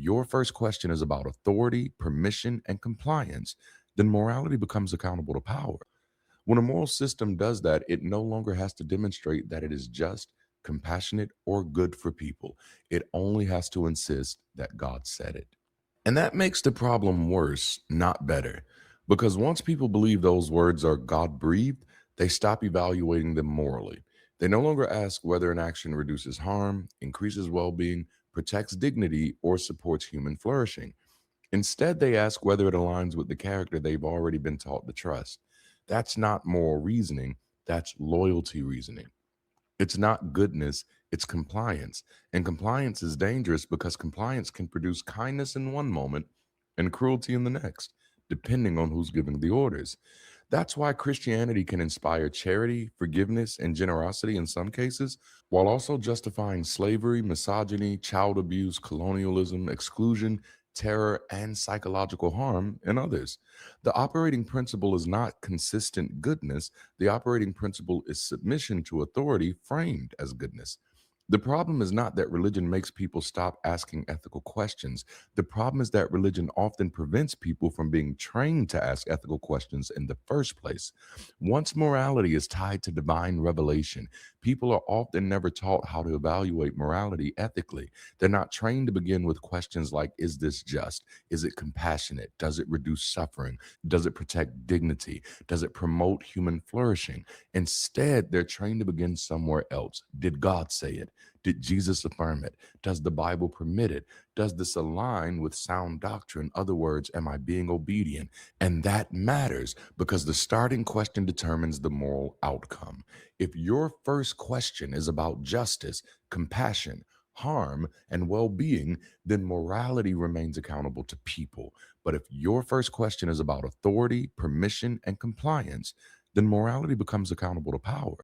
your first question is about authority, permission, and compliance, then morality becomes accountable to power. When a moral system does that, it no longer has to demonstrate that it is just, compassionate, or good for people. It only has to insist that God said it. And that makes the problem worse, not better. Because once people believe those words are God breathed, they stop evaluating them morally. They no longer ask whether an action reduces harm, increases well being, protects dignity, or supports human flourishing. Instead, they ask whether it aligns with the character they've already been taught to trust. That's not moral reasoning, that's loyalty reasoning. It's not goodness, it's compliance. And compliance is dangerous because compliance can produce kindness in one moment and cruelty in the next, depending on who's giving the orders. That's why Christianity can inspire charity, forgiveness, and generosity in some cases, while also justifying slavery, misogyny, child abuse, colonialism, exclusion, terror, and psychological harm in others. The operating principle is not consistent goodness, the operating principle is submission to authority framed as goodness. The problem is not that religion makes people stop asking ethical questions. The problem is that religion often prevents people from being trained to ask ethical questions in the first place. Once morality is tied to divine revelation, people are often never taught how to evaluate morality ethically. They're not trained to begin with questions like: is this just? Is it compassionate? Does it reduce suffering? Does it protect dignity? Does it promote human flourishing? Instead, they're trained to begin somewhere else. Did God say it? Did Jesus affirm it? Does the Bible permit it? Does this align with sound doctrine? In other words, am I being obedient? And that matters because the starting question determines the moral outcome. If your first question is about justice, compassion, harm, and well being, then morality remains accountable to people. But if your first question is about authority, permission, and compliance, then morality becomes accountable to power.